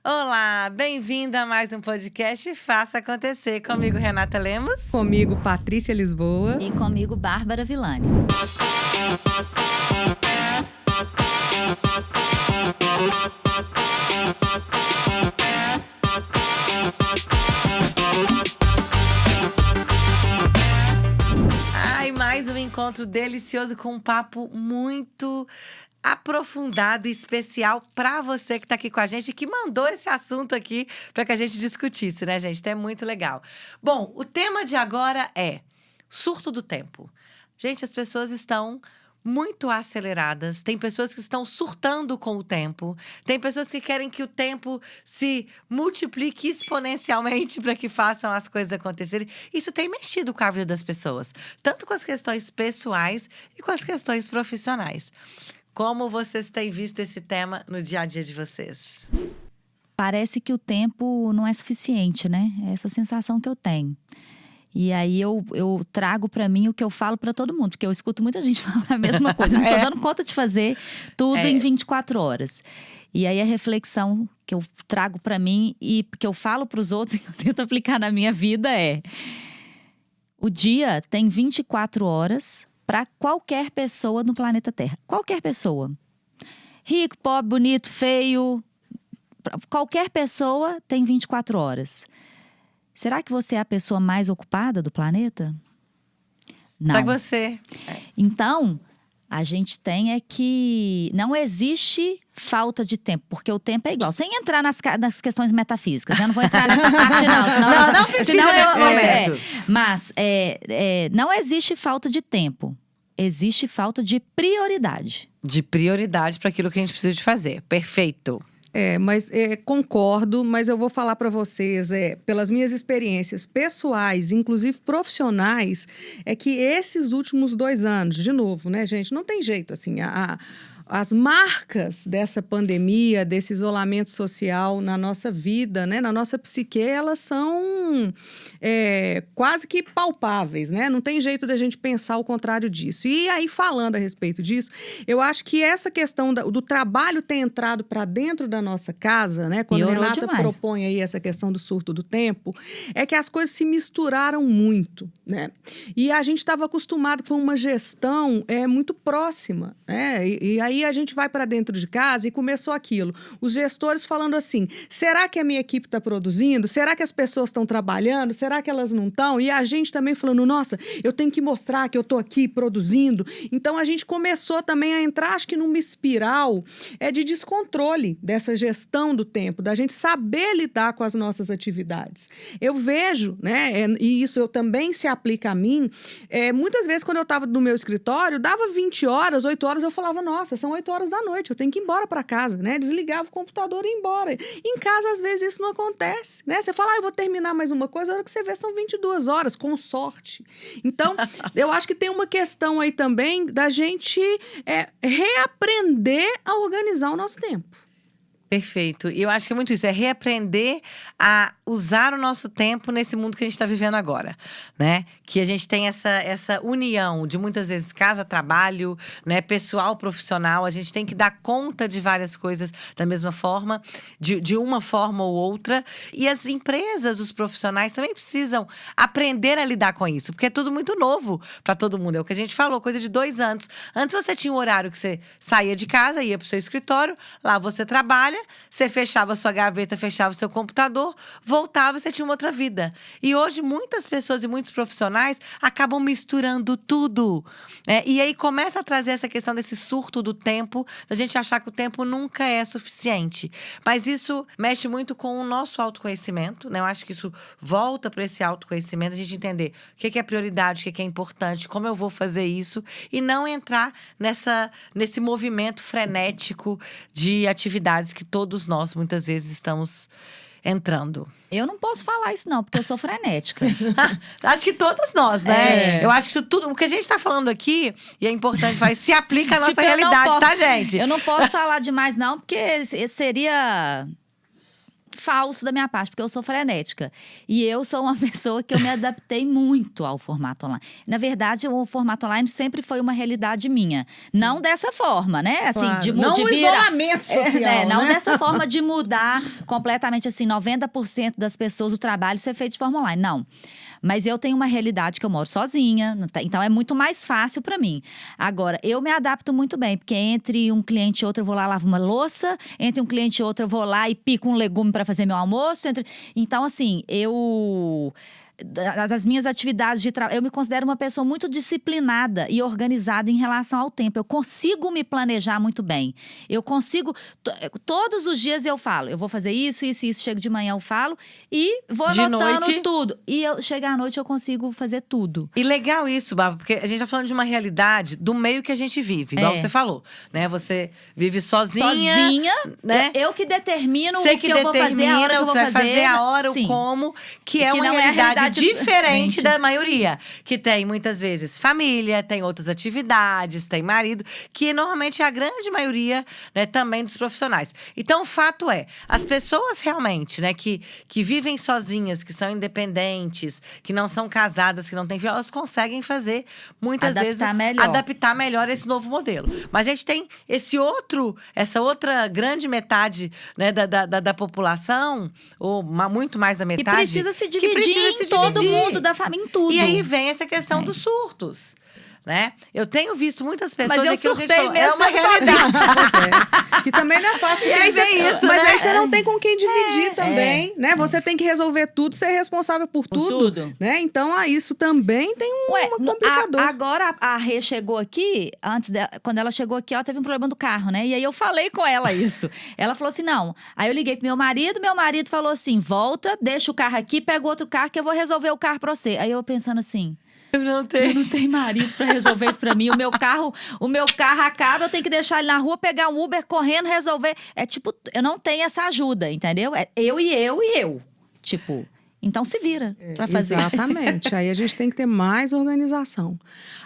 Olá, bem-vinda a mais um podcast Faça Acontecer. Comigo, Renata Lemos. Comigo, Patrícia Lisboa. E comigo, Bárbara Villani. Ai, mais um encontro delicioso com um papo muito aprofundado e especial para você que está aqui com a gente e que mandou esse assunto aqui para que a gente discutisse, né, gente? Então é muito legal. Bom, o tema de agora é surto do tempo. Gente, as pessoas estão muito aceleradas. Tem pessoas que estão surtando com o tempo. Tem pessoas que querem que o tempo se multiplique exponencialmente para que façam as coisas acontecerem. Isso tem mexido com a vida das pessoas, tanto com as questões pessoais e com as questões profissionais. Como vocês têm visto esse tema no dia a dia de vocês? Parece que o tempo não é suficiente, né? É essa sensação que eu tenho. E aí eu trago pra mim o que eu falo pra todo mundo, porque eu escuto muita gente falar a mesma coisa. Eu não tô dando conta de fazer tudo em 24 horas. E aí a reflexão que eu trago pra mim e que eu falo pros outros e que eu tento aplicar na minha vida é: o dia tem 24 horas para qualquer pessoa no planeta Terra. Qualquer pessoa. Rico, pobre, bonito, feio. Qualquer pessoa tem 24 horas. Será que você é a pessoa mais ocupada do planeta? Não. Para você. Então, a gente tem é que não existe falta de tempo, porque o tempo é igual. Sem entrar nas questões metafísicas, né? Eu não vou entrar nessa parte, não. Senão, não precisa nesse momento. Mas não existe falta de tempo. Existe falta de prioridade. De prioridade para aquilo que a gente precisa de fazer. Perfeito. Concordo, mas eu vou falar para vocês, pelas minhas experiências pessoais, inclusive profissionais, é que esses últimos 2 anos, de novo, né, gente, não tem jeito, assim, as marcas dessa pandemia, desse isolamento social na nossa vida, né, na nossa psique, elas são quase que palpáveis, né? Não tem jeito da gente pensar o contrário disso. E aí, falando a respeito disso, eu acho que essa questão do trabalho ter entrado para dentro da nossa casa, né? Quando a Renata propõe aí essa questão do surto do tempo, é que as coisas se misturaram muito, né? E a gente estava acostumado com uma gestão muito próxima, né? E aí a gente vai para dentro de casa e começou aquilo. Os gestores falando assim: será que a minha equipe está produzindo? Será que as pessoas estão trabalhando? Será que elas não estão? E a gente também falando: nossa, eu tenho que mostrar que eu estou aqui produzindo. Então a gente começou também a entrar, acho que numa espiral de descontrole dessa gestão do tempo, da gente saber lidar com as nossas atividades. Eu vejo, né, e isso eu também se aplica a mim, muitas vezes quando eu estava no meu escritório, dava 20 horas, 8 horas, eu falava: nossa, são 8 horas da noite, eu tenho que ir embora para casa, né? Desligava o computador e ir embora. Em casa, às vezes, isso não acontece, né? Você fala: eu vou terminar mais uma coisa, a hora que você vê são 22 horas, com sorte. Então, eu acho que tem uma questão aí também da gente reaprender a organizar o nosso tempo. Perfeito. E eu acho que é muito isso, reaprender a usar o nosso tempo nesse mundo que a gente está vivendo agora, né? Que a gente tem essa união de muitas vezes casa, trabalho, né? Pessoal, profissional. A gente tem que dar conta de várias coisas da mesma forma, de uma forma ou outra. E as empresas, os profissionais também precisam aprender a lidar com isso, porque é tudo muito novo para todo mundo. É o que a gente falou, coisa de 2 anos. Antes você tinha um horário que você saía de casa, ia para o seu escritório, lá você trabalha, você fechava a sua gaveta, fechava o seu computador, voltava e você tinha uma outra vida. E hoje muitas pessoas e muitos profissionais acabam misturando tudo. E aí começa a trazer essa questão desse surto do tempo, da gente achar que o tempo nunca é suficiente. Mas isso mexe muito com o nosso autoconhecimento, né? Eu acho que isso volta para esse autoconhecimento, a gente entender o que é prioridade, o que é importante, como eu vou fazer isso, e não entrar nesse movimento frenético de atividades que todos nós, muitas vezes, estamos entrando. Eu não posso falar isso não, porque eu sou frenética. Acho que todas nós, né? Eu acho que isso tudo, o que a gente tá falando aqui, e é importante, se aplica à nossa realidade, tá, gente? Eu não posso falar demais não, porque seria falso da minha parte, porque eu sou frenética. E eu sou uma pessoa que eu me adaptei muito ao formato online. Na verdade, o formato online sempre foi uma realidade minha. Não dessa forma, né? Assim, Claro. de Não de o isolamento social, não né? dessa forma de mudar completamente, assim, 90% das pessoas, o trabalho ser feito de forma online. Não. Mas eu tenho uma realidade que eu moro sozinha, então é muito mais fácil para mim. Agora, eu me adapto muito bem, porque entre um cliente e outro eu vou lá lavo uma louça, entre um cliente e outro eu vou lá e pico um legume para fazer meu almoço. Então, assim, das minhas atividades de trabalho, eu me considero uma pessoa muito disciplinada e organizada em relação ao tempo. Eu consigo me planejar muito bem. Eu consigo, todos os dias eu falo, eu vou fazer isso, chego de manhã eu falo e vou De anotando noite? tudo. E chegar à noite eu consigo fazer tudo. E legal isso, Bárbara, porque a gente tá falando de uma realidade do meio que a gente vive, igual você falou, né? Você vive sozinha, né? Eu que determino Você o que eu vou fazer, a hora que eu vou você vai fazer, a hora, Sim. o como, que é Que uma não é a realidade diferente gente. da maioria. Que tem, muitas vezes, família, tem outras atividades, tem marido, que normalmente é a grande maioria, né, também dos profissionais. Então, o fato é, as pessoas realmente, né, que vivem sozinhas, que são independentes, que não são casadas, que não têm filho, elas conseguem fazer, muitas vezes, adaptar melhor esse novo modelo. Mas a gente tem essa outra grande metade, né, da população, ou muito mais da metade. E precisa se dividir em todo mundo, da família, em tudo. E aí vem essa questão dos surtos. Né? Eu tenho visto muitas pessoas... Mas eu aquilo que a gente surtei falou, mesmo é uma realidade. Que também não é fácil. Porque aí isso, mas né? aí você não tem com quem dividir também, né? Você tem que resolver tudo, ser responsável por tudo. Né? Então, isso também tem um complicador. Agora a Rê chegou aqui, quando ela chegou aqui, ela teve um problema do carro, né? E aí eu falei com ela isso. Ela falou assim, não. Aí eu liguei pro meu marido falou assim, volta, deixa o carro aqui, pega outro carro que eu vou resolver o carro pra você. Aí eu pensando assim... Eu não tenho marido pra resolver isso pra mim. O meu carro acaba, eu tenho que deixar ele na rua, pegar um Uber, correndo, resolver. É tipo, eu não tenho essa ajuda, entendeu? É eu e eu. Tipo, então se vira pra fazer. Exatamente. Aí a gente tem que ter mais organização.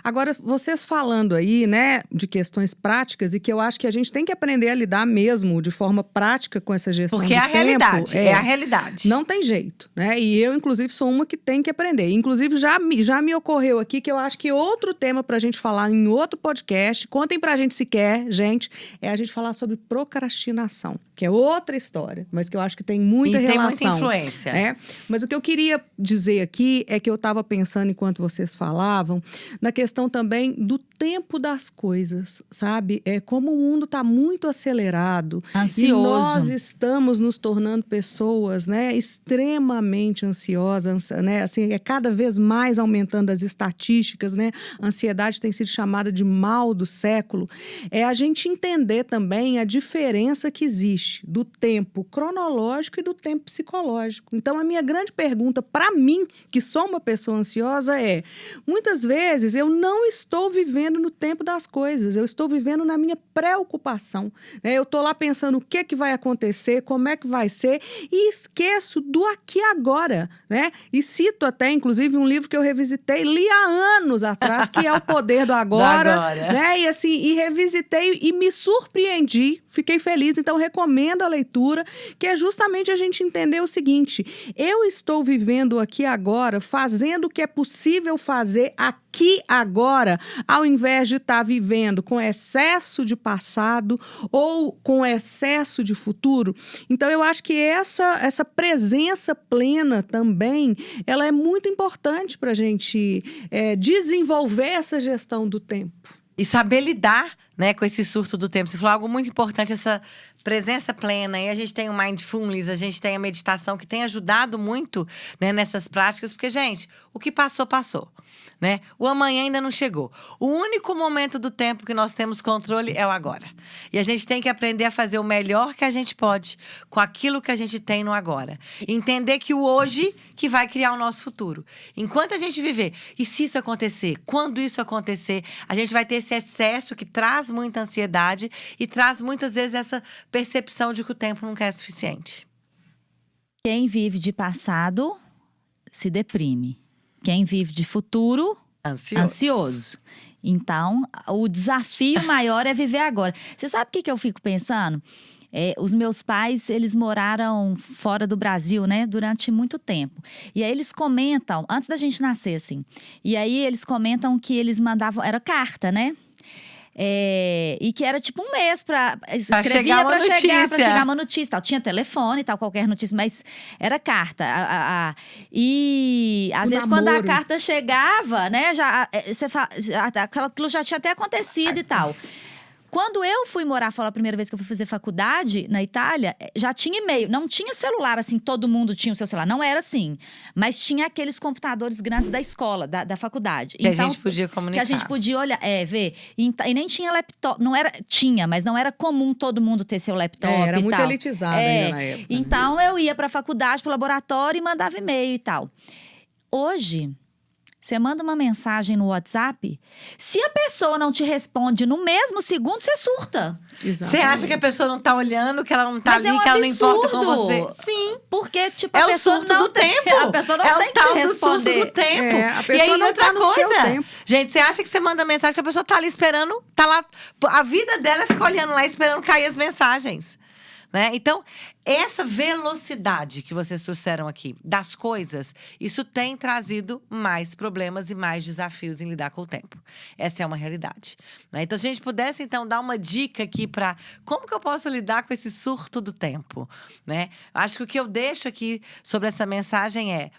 Agora, vocês falando aí, né, de questões práticas, e que eu acho que a gente tem que aprender a lidar mesmo de forma prática com essa gestão do tempo. Porque é a realidade. Não tem jeito, né? E eu, inclusive, sou uma que tem que aprender. Inclusive, já me ocorreu aqui que eu acho que outro tema pra gente falar em outro podcast, contem pra gente se quer, gente, é a gente falar sobre procrastinação, que é outra história, mas que eu acho que tem muita relação. Tem muita influência. Né? Mas o que eu queria dizer aqui é que eu estava pensando, enquanto vocês falavam, na questão também do tempo das coisas, sabe? É como o mundo está muito acelerado. Ansioso. E nós estamos nos tornando pessoas, né, extremamente ansiosas, né? Assim, é cada vez mais aumentando as estatísticas, né? A ansiedade tem sido chamada de mal do século. É a gente entender também a diferença que existe do tempo cronológico e do tempo psicológico. Então, a minha grande pergunta para mim, que sou uma pessoa ansiosa, é: muitas vezes eu não estou vivendo no tempo das coisas, eu estou vivendo na minha preocupação. Né? Eu estou lá pensando o que vai acontecer, como é que vai ser, e esqueço do aqui e agora. Né? E cito até, inclusive, um livro que eu revisitei, li há anos atrás, que é O Poder do Agora. Né? E revisitei e me surpreendi, fiquei feliz, então recomendo a leitura, que é justamente a gente entender o seguinte: eu estou vivendo aqui agora, fazendo o que é possível fazer aqui agora, ao invés de estar vivendo com excesso de passado ou com excesso de futuro. Então, eu acho que essa presença plena também, ela é muito importante para a gente desenvolver essa gestão do tempo. E saber lidar, né, com esse surto do tempo. Você falou algo muito importante, essa presença plena. E a gente tem o Mindfulness, a gente tem a meditação, que tem ajudado muito, né, nessas práticas. Porque, gente, o que passou, passou. Né? O amanhã ainda não chegou. O único momento do tempo que nós temos controle é o agora. E a gente tem que aprender a fazer o melhor que a gente pode com aquilo que a gente tem no agora. Entender que o hoje que vai criar o nosso futuro. Enquanto a gente viver, e se isso acontecer, quando isso acontecer, a gente vai ter esse excesso que traz muita ansiedade e traz muitas vezes essa percepção de que o tempo nunca é suficiente. Quem vive de passado se deprime. Quem vive de futuro, ansioso. Então, o desafio maior é viver agora. Você sabe o que eu fico pensando? Os meus pais, eles moraram fora do Brasil, né? Durante muito tempo. E aí eles comentam, antes da gente nascer, assim. E aí eles comentam que eles mandavam, era carta, né? E que era tipo um mês escrevia pra chegar uma notícia, tal. Tinha telefone e tal, qualquer notícia, mas era carta. E às vezes quando a carta chegava, né, aquilo já tinha até acontecido e tal. Quando eu fui morar fora a primeira vez que eu fui fazer faculdade na Itália, já tinha e-mail. Não tinha celular, assim, todo mundo tinha o seu celular. Não era assim. Mas tinha aqueles computadores grandes da escola, da faculdade. Que então, a gente podia comunicar. Que a gente podia olhar, ver. E nem tinha laptop. Não era, tinha, mas não era comum todo mundo ter seu laptop era e muito tal. elitizado ainda na época. Então, eu ia pra faculdade, pro laboratório e mandava e-mail e tal. Hoje... Você manda uma mensagem no WhatsApp, se a pessoa não te responde no mesmo segundo, você surta. Você acha que a pessoa não tá olhando, que ela não tá ali, que ela não importa com você? Sim. Porque, tipo, a pessoa não tem... do tempo. A pessoa não tem que te responder. Do tempo. A pessoa e aí, não outra tá no coisa. seu tempo. Gente, você acha que você manda mensagem que a pessoa tá ali esperando, tá lá... A vida dela fica olhando lá, esperando cair as mensagens. Né? Então, essa velocidade que vocês trouxeram aqui das coisas, isso tem trazido mais problemas e mais desafios em lidar com o tempo. Essa é uma realidade. Né? Então, se a gente pudesse, então, dar uma dica aqui para como que eu posso lidar com esse surto do tempo. Né? Acho que o que eu deixo aqui sobre essa mensagem é: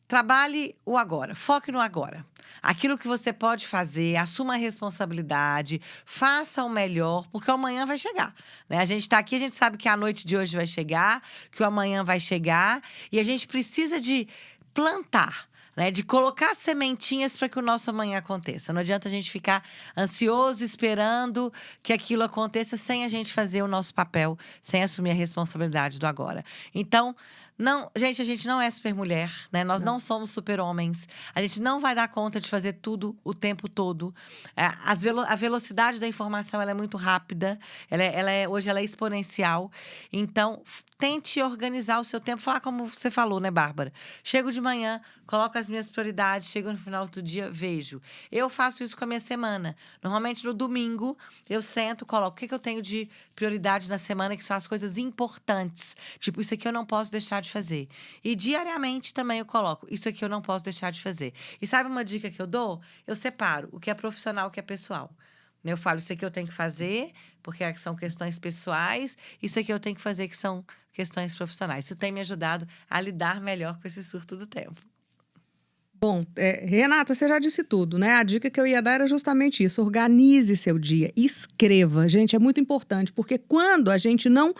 trabalhe o agora, foque no agora. Aquilo que você pode fazer, assuma a responsabilidade, faça o melhor, porque o amanhã vai chegar. Né? A gente está aqui, a gente sabe que a noite de hoje vai chegar, que o amanhã vai chegar, e a gente precisa de plantar. Né, de colocar sementinhas para que o nosso amanhã aconteça. Não adianta a gente ficar ansioso, esperando que aquilo aconteça sem a gente fazer o nosso papel, sem assumir a responsabilidade do agora. Então, gente, a gente não é super mulher, né? Nós não somos super homens. A gente não vai dar conta de fazer tudo o tempo todo. A velocidade da informação ela é muito rápida. Hoje ela é exponencial. Então, tente organizar o seu tempo. Falar como você falou, né, Bárbara? Chego de manhã, coloco as minhas prioridades, chego no final do dia, vejo. Eu faço isso com a minha semana. Normalmente, no domingo, eu sento, coloco o que eu tenho de prioridade na semana, que são as coisas importantes. Tipo, isso aqui eu não posso deixar de fazer. E diariamente também eu coloco, isso aqui eu não posso deixar de fazer. E sabe uma dica que eu dou? Eu separo o que é profissional e o que é pessoal. Eu falo, isso aqui eu tenho que fazer, porque são questões pessoais. Isso aqui eu tenho que fazer, que são questões profissionais. Isso tem me ajudado a lidar melhor com esse surto do tempo. Bom, Renata, você já disse tudo, né? A dica que eu ia dar era justamente isso. Organize seu dia, escreva. Gente, é muito importante, porque quando a gente não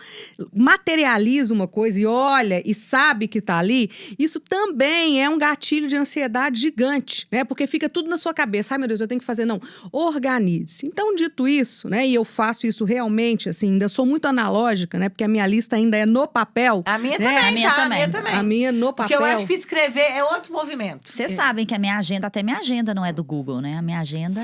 materializa uma coisa e olha e sabe que tá ali, isso também é um gatilho de ansiedade gigante, né? Porque fica tudo na sua cabeça. Ai, meu Deus, eu tenho que fazer. Não, organize. Então, dito isso, né? E eu faço isso realmente, assim, ainda sou muito analógica, né? Porque a minha lista ainda é no papel. A minha né? também, a minha também. A minha no papel. Porque eu acho que escrever é outro movimento. Vocês sabem que a minha agenda, até minha agenda não é do Google, né? A minha agenda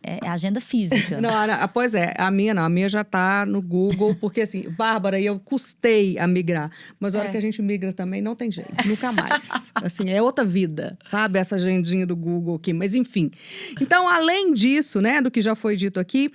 é agenda física. Não, pois é, a minha já tá no Google, porque assim, Bárbara e eu custei a migrar, mas a hora que a gente migra também não tem jeito, nunca mais. Assim, é outra vida, sabe? Essa agendinha do Google aqui, mas enfim. Então, além disso, né, do que já foi dito aqui,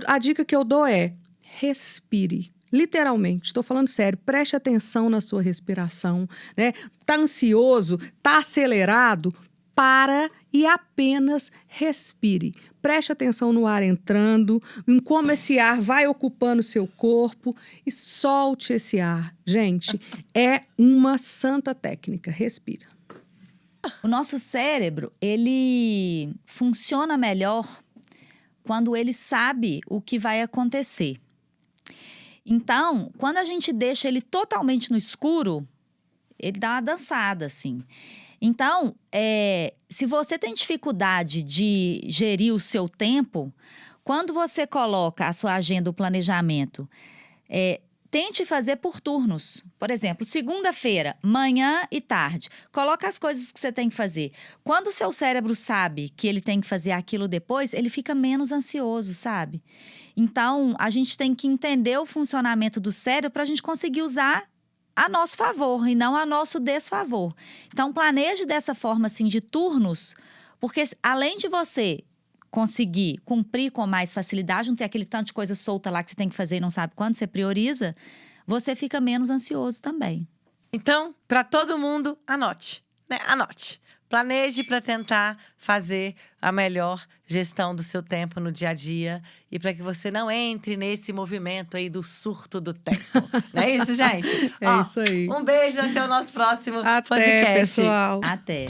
a dica que eu dou é: respire. Literalmente, estou falando sério, preste atenção na sua respiração, né? Tá ansioso, tá acelerado? Para e apenas respire. Preste atenção no ar entrando, em como esse ar vai ocupando o seu corpo e solte esse ar. Gente, é uma santa técnica. Respira. O nosso cérebro, ele funciona melhor quando ele sabe o que vai acontecer. Então, quando a gente deixa ele totalmente no escuro, ele dá uma dançada, assim. Então, se você tem dificuldade de gerir o seu tempo, quando você coloca a sua agenda, o planejamento, tente fazer por turnos. Por exemplo, segunda-feira, manhã e tarde. Coloca as coisas que você tem que fazer. Quando o seu cérebro sabe que ele tem que fazer aquilo depois, ele fica menos ansioso, sabe? Então, a gente tem que entender o funcionamento do cérebro para a gente conseguir usar a nosso favor e não a nosso desfavor. Então, planeje dessa forma, assim, de turnos, porque além de você conseguir cumprir com mais facilidade, não ter aquele tanto de coisa solta lá que você tem que fazer e não sabe quando, você prioriza, você fica menos ansioso também. Então, para todo mundo, anote, né? Anote. Planeje para tentar fazer a melhor gestão do seu tempo no dia a dia e para que você não entre nesse movimento aí do surto do tempo. Não é isso, gente? É isso aí. Um beijo, até o nosso próximo Até, podcast. pessoal. Até.